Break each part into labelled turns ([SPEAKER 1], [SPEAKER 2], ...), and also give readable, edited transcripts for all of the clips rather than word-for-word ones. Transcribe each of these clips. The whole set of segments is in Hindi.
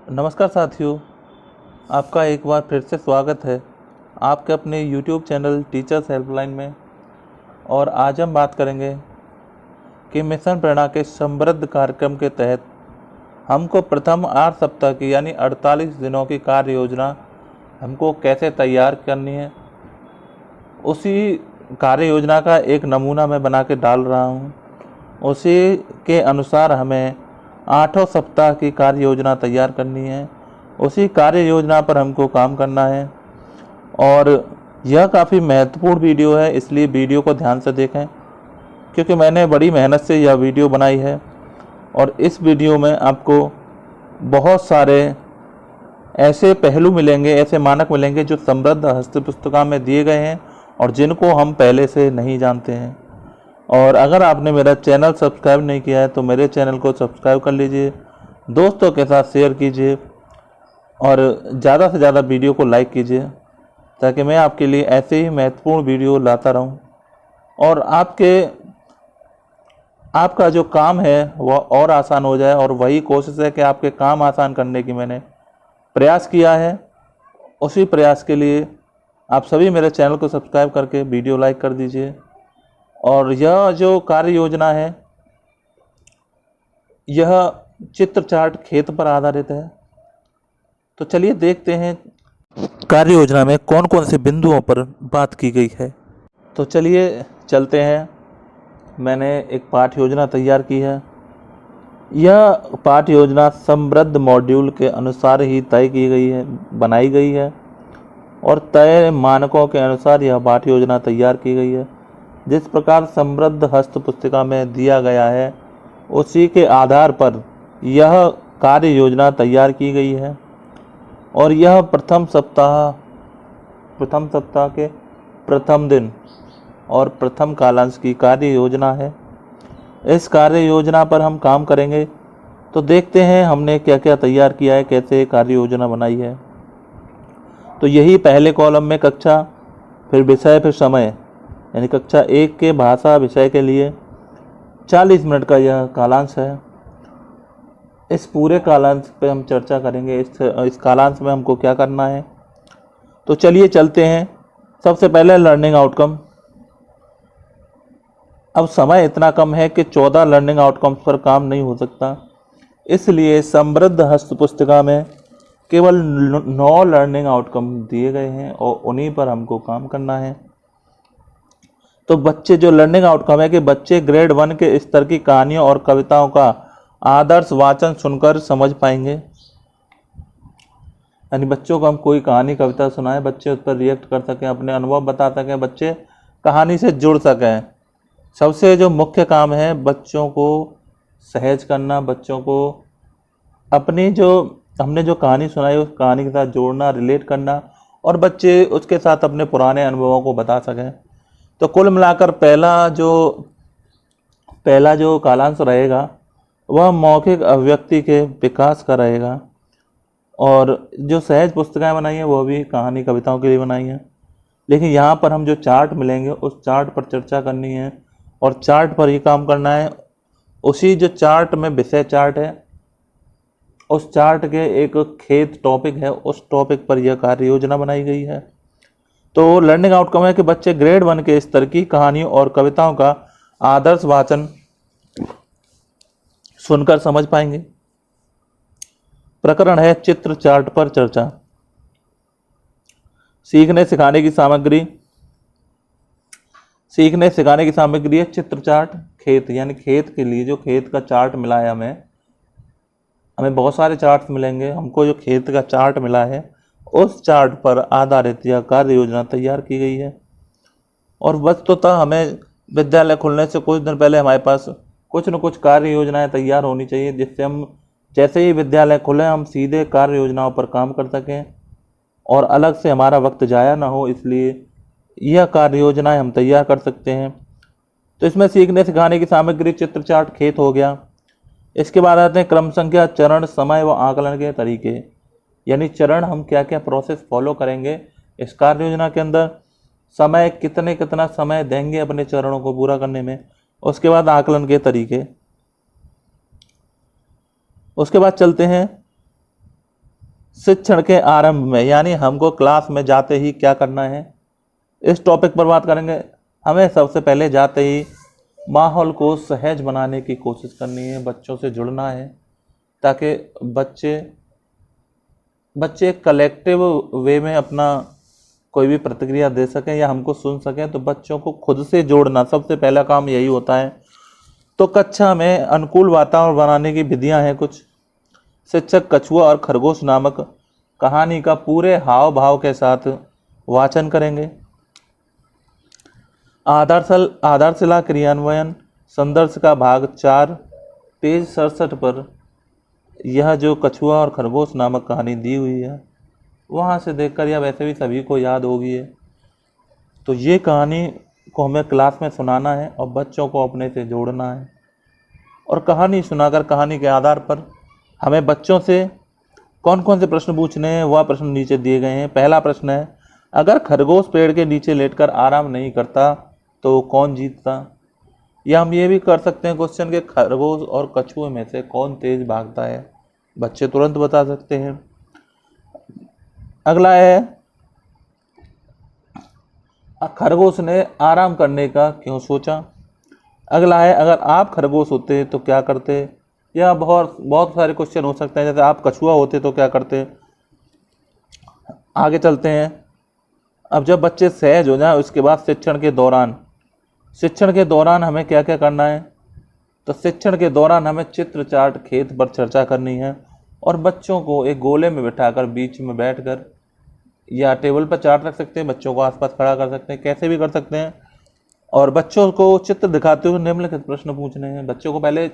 [SPEAKER 1] नमस्कार साथियों, आपका एक बार फिर से स्वागत है आपके अपने YouTube चैनल टीचर्स हेल्पलाइन में। और आज हम बात करेंगे कि मिशन प्रेरणा के समृद्ध कार्यक्रम के तहत हमको प्रथम 8 सप्ताह की यानी 48 दिनों की कार्य योजना हमको कैसे तैयार करनी है। उसी कार्य योजना का एक नमूना मैं बना के डाल रहा हूँ। उसी के अनुसार हमें 8 सप्ताह की कार्य योजना तैयार करनी है। उसी कार्य योजना पर हमको काम करना है और यह काफ़ी महत्वपूर्ण वीडियो है, इसलिए वीडियो को ध्यान से देखें क्योंकि मैंने बड़ी मेहनत से यह वीडियो बनाई है। और इस वीडियो में आपको बहुत सारे ऐसे पहलू मिलेंगे, ऐसे मानक मिलेंगे जो समृद्ध हस्त पुस्तिका में दिए गए हैं और जिनको हम पहले से नहीं जानते हैं। और अगर आपने मेरा चैनल सब्सक्राइब नहीं किया है तो मेरे चैनल को सब्सक्राइब कर लीजिए, दोस्तों के साथ शेयर कीजिए और ज़्यादा से ज़्यादा वीडियो को लाइक कीजिए ताकि मैं आपके लिए ऐसे ही महत्वपूर्ण वीडियो लाता रहूं और आपका जो काम है वह और आसान हो जाए। और वही कोशिश है कि आपके काम आसान करने की मैंने प्रयास किया है। उसी प्रयास के लिए आप सभी मेरे चैनल को सब्सक्राइब करके वीडियो लाइक कर दीजिए। और यह जो कार्य योजना है यह चित्र चार्ट खेत पर आधारित है। तो चलिए देखते हैं कार्य योजना में कौन कौन से बिंदुओं पर बात की गई है। तो चलिए चलते हैं। मैंने एक पाठ योजना तैयार की है। यह पाठ योजना समृद्ध मॉड्यूल के अनुसार ही तय की गई है, बनाई गई है और तय मानकों के अनुसार यह पाठ योजना तैयार की गई है। जिस प्रकार समृद्ध हस्त पुस्तिका में दिया गया है उसी के आधार पर यह कार्य योजना तैयार की गई है। और यह प्रथम सप्ताह के प्रथम दिन और प्रथम कालांश की कार्य योजना है। इस कार्य योजना पर हम काम करेंगे। तो देखते हैं हमने क्या क्या तैयार किया है, कैसे कार्य योजना बनाई है। तो यही पहले कॉलम में कक्षा, फिर विषय, फिर समय, यानी कक्षा 1 के भाषा विषय के लिए 40 मिनट का यह कालांश है। इस पूरे कालांश पे हम चर्चा करेंगे। इस कालांश में हमको क्या करना है। तो चलिए चलते हैं। सबसे पहले लर्निंग आउटकम। अब समय इतना कम है कि 14 लर्निंग आउटकम्स पर काम नहीं हो सकता, इसलिए समृद्ध हस्त पुस्तिका में केवल 9 लर्निंग आउटकम दिए गए हैं और उन्हीं पर हमको काम करना है। तो बच्चे जो लर्निंग आउटकम है कि बच्चे ग्रेड 1 के स्तर की कहानियों और कविताओं का आदर्श वाचन सुनकर समझ पाएंगे। यानी बच्चों को हम कोई कहानी कविता सुनाएं, बच्चे उस पर रिएक्ट कर सकें, अपने अनुभव बता सकें, बच्चे कहानी से जुड़ सकें। सबसे जो मुख्य काम है बच्चों को सहज करना, बच्चों को अपनी जो हमने जो कहानी सुनाई उस कहानी के साथ जोड़ना, रिलेट करना और बच्चे उसके साथ अपने पुराने अनुभवों को बता सकें। तो कुल मिलाकर पहला जो कालांश रहेगा वह मौखिक अभिव्यक्ति के विकास का रहेगा। और जो सहज पुस्तिकाएं बनाई हैं वो भी कहानी कविताओं के लिए बनाई हैं, लेकिन यहाँ पर हम जो चार्ट मिलेंगे उस चार्ट पर चर्चा करनी है और चार्ट पर ही काम करना है। उसी जो चार्ट में विषय चार्ट है उस चार्ट के एक खेत टॉपिक है, उस टॉपिक पर यह कार्य योजना बनाई गई है। तो लर्निंग आउटकम है कि बच्चे ग्रेड 1 के स्तर की कहानियों और कविताओं का आदर्श वाचन सुनकर समझ पाएंगे। प्रकरण है चित्र चार्ट पर चर्चा। सीखने सिखाने की सामग्री है चित्र चार्ट खेत, यानी खेत के लिए जो खेत का चार्ट मिला है हमें बहुत सारे चार्ट मिलेंगे। हमको जो खेत का चार्ट मिला है उस चार्ट पर आधारित यह कार्य योजना तैयार की गई है। और वस्तुतः हमें विद्यालय खुलने से कुछ दिन पहले हमारे पास कुछ न कुछ कार्य योजनाएं तैयार होनी चाहिए, जिससे हम जैसे ही विद्यालय खुले हम सीधे कार्य योजनाओं पर काम कर सकें और अलग से हमारा वक्त जाया ना हो। इसलिए यह कार्य योजनाएं हम तैयार कर सकते हैं। तो इसमें सीखने सिखाने की सामग्री चित्र चार्ट खेत हो गया। इसके बाद आते हैं क्रम संख्या, चरण, समय व आकलन के तरीके, यानी चरण हम क्या क्या प्रोसेस फॉलो करेंगे इस कार्य योजना के अंदर, समय कितना समय देंगे अपने चरणों को पूरा करने में, उसके बाद आकलन के तरीके। उसके बाद चलते हैं शिक्षण के आरंभ में, यानी हमको क्लास में जाते ही क्या करना है, इस टॉपिक पर बात करेंगे। हमें सबसे पहले जाते ही माहौल को सहज बनाने की कोशिश करनी है, बच्चों से जुड़ना है, ताकि बच्चे कलेक्टिव वे में अपना कोई भी प्रतिक्रिया दे सकें या हमको सुन सकें। तो बच्चों को खुद से जोड़ना सबसे पहला काम यही होता है। तो कक्षा में अनुकूल वातावरण बनाने की विधियां हैं कुछ। शिक्षक कछुआ और खरगोश नामक कहानी का पूरे हाव भाव के साथ वाचन करेंगे। आधारशिला क्रियान्वयन संदर्भ का भाग 4 पेज 67 पर यह जो कछुआ और खरगोश नामक कहानी दी हुई है, वहाँ से देखकर या वैसे भी सभी को याद होगी है। तो ये कहानी को हमें क्लास में सुनाना है और बच्चों को अपने से जोड़ना है। और कहानी सुनाकर कहानी के आधार पर हमें बच्चों से कौन कौन से प्रश्न पूछने हैं, वह प्रश्न नीचे दिए गए हैं। पहला प्रश्न है, अगर खरगोश पेड़ के नीचे लेटकर आराम नहीं करता तो कौन जीतता। या हम ये भी कर सकते हैं क्वेश्चन के, खरगोश और कछुए में से कौन तेज भागता है। बच्चे तुरंत बता सकते हैं। अगला है, खरगोश ने आराम करने का क्यों सोचा। अगला है, अगर आप खरगोश होते तो क्या करते। या बहुत सारे क्वेश्चन हो सकते हैं, जैसे आप कछुआ होते तो क्या करते। आगे चलते हैं। अब जब बच्चे सहज हो जाए उसके बाद शिक्षण के दौरान हमें क्या क्या करना है। तो शिक्षण के दौरान हमें चित्र चार्ट खेत पर चर्चा करनी है और बच्चों को एक गोले में बिठाकर बीच में बैठकर या टेबल पर चार्ट रख सकते हैं, बच्चों को आसपास खड़ा कर सकते हैं, कैसे भी कर सकते हैं। और बच्चों को चित्र दिखाते हुए निम्नलिखित प्रश्न पूछने हैं। बच्चों को पहले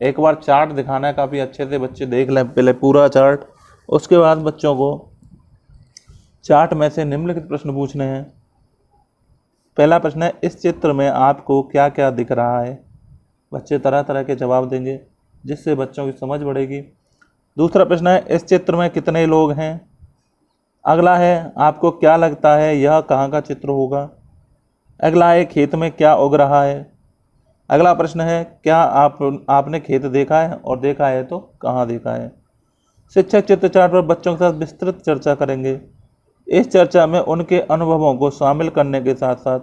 [SPEAKER 1] एक बार चार्ट दिखाना है, काफ़ी अच्छे से बच्चे देख लें पहले पूरा चार्ट। उसके बाद बच्चों को चार्ट में से निम्नलिखित प्रश्न पूछने हैं। पहला प्रश्न है, इस चित्र में आपको क्या क्या दिख रहा है। बच्चे तरह तरह के जवाब देंगे जिससे बच्चों की समझ बढ़ेगी। दूसरा प्रश्न है, इस चित्र में कितने लोग हैं। अगला है, आपको क्या लगता है यह कहाँ का चित्र होगा। अगला है, खेत में क्या उग रहा है। अगला प्रश्न है, क्या आपने खेत देखा है और देखा है तो कहाँ देखा है। शिक्षक चित्र चार्ट पर बच्चों के साथ विस्तृत चर्चा करेंगे। इस चर्चा में उनके अनुभवों को शामिल करने के साथ साथ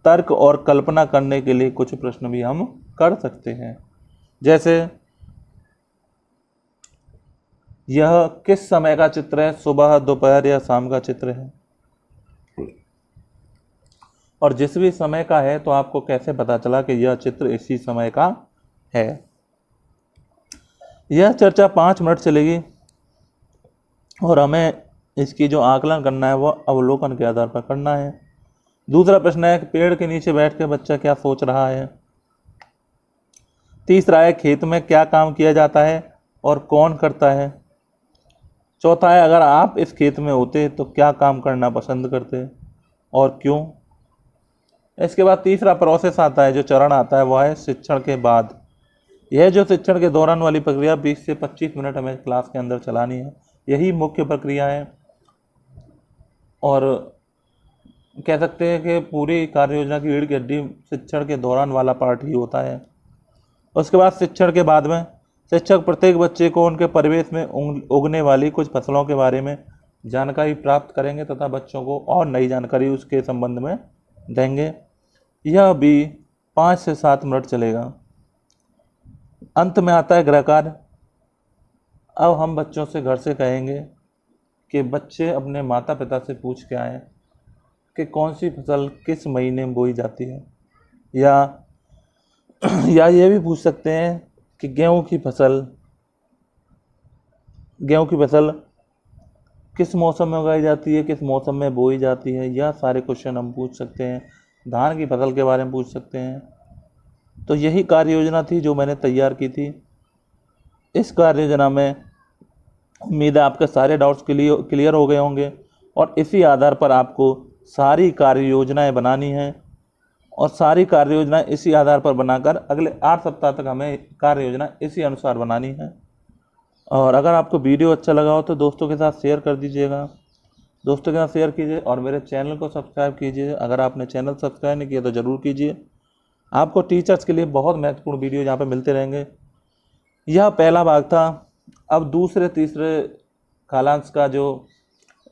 [SPEAKER 1] तर्क और कल्पना करने के लिए कुछ प्रश्न भी हम कर सकते हैं, जैसे यह किस समय का चित्र है, सुबह, दोपहर या शाम का चित्र है। और जिस भी समय का है तो आपको कैसे पता चला कि यह चित्र इसी समय का है। यह चर्चा 5 मिनट चलेगी और हमें इसकी जो आकलन करना है वह अवलोकन के आधार पर करना है। दूसरा प्रश्न है कि पेड़ के नीचे बैठ कर बच्चा क्या सोच रहा है। तीसरा है, खेत में क्या काम किया जाता है और कौन करता है। चौथा है, अगर आप इस खेत में होते तो क्या काम करना पसंद करते और क्यों। इसके बाद तीसरा प्रोसेस आता है, जो चरण आता है वह है शिक्षण के बाद। यह जो शिक्षण के दौरान वाली प्रक्रिया 20 से 25 मिनट हमें क्लास के अंदर चलानी है, यही मुख्य प्रक्रिया है। और कह सकते हैं कि पूरी कार्य योजना की रीढ़ की हड्डी शिक्षण के दौरान वाला पार्ट ही होता है। उसके बाद शिक्षण के बाद में शिक्षक प्रत्येक बच्चे को उनके परिवेश में उगने वाली कुछ फसलों के बारे में जानकारी प्राप्त करेंगे तथा बच्चों को और नई जानकारी उसके संबंध में देंगे। यह भी 5 से 7 मिनट चलेगा। अंत में आता है गृह कार्य। अब हम बच्चों से घर से कहेंगे कि बच्चे अपने माता पिता से पूछ के आएँ कि कौन सी फसल किस महीने में बोई जाती है, या ये भी पूछ सकते हैं कि गेहूं की फसल किस मौसम में उगाई जाती है, किस मौसम में बोई जाती है। यह सारे क्वेश्चन हम पूछ सकते हैं। धान की फसल के बारे में पूछ सकते हैं। तो यही कार्य योजना थी जो मैंने तैयार की थी। इस कार्य योजना में उम्मीद है आपके सारे डाउट्स क्लियर हो गए होंगे और इसी आधार पर आपको सारी कार्य योजनाएं बनानी हैं और सारी कार्य योजनाएं इसी आधार पर बनाकर अगले 8 सप्ताह तक हमें कार्य योजना इसी अनुसार बनानी है। और अगर आपको वीडियो अच्छा लगा हो तो दोस्तों के साथ शेयर कर दीजिएगा, दोस्तों के साथ शेयर कीजिए और मेरे चैनल को सब्सक्राइब कीजिए। अगर आपने चैनल सब्सक्राइब नहीं किया तो ज़रूर कीजिए। आपको टीचर्स के लिए बहुत महत्वपूर्ण वीडियो यहाँ पर मिलते रहेंगे। यह पहला भाग था। अब दूसरे तीसरे कालांश का जो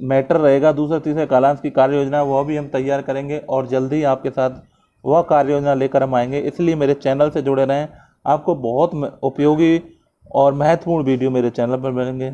[SPEAKER 1] मैटर रहेगा, दूसरे तीसरे कालांश की कार्य योजना, वह भी हम तैयार करेंगे और जल्दी आपके साथ वह कार्य योजना लेकर हम आएंगे। इसलिए मेरे चैनल से जुड़े रहें, आपको बहुत उपयोगी और महत्वपूर्ण वीडियो मेरे चैनल पर मिलेंगे।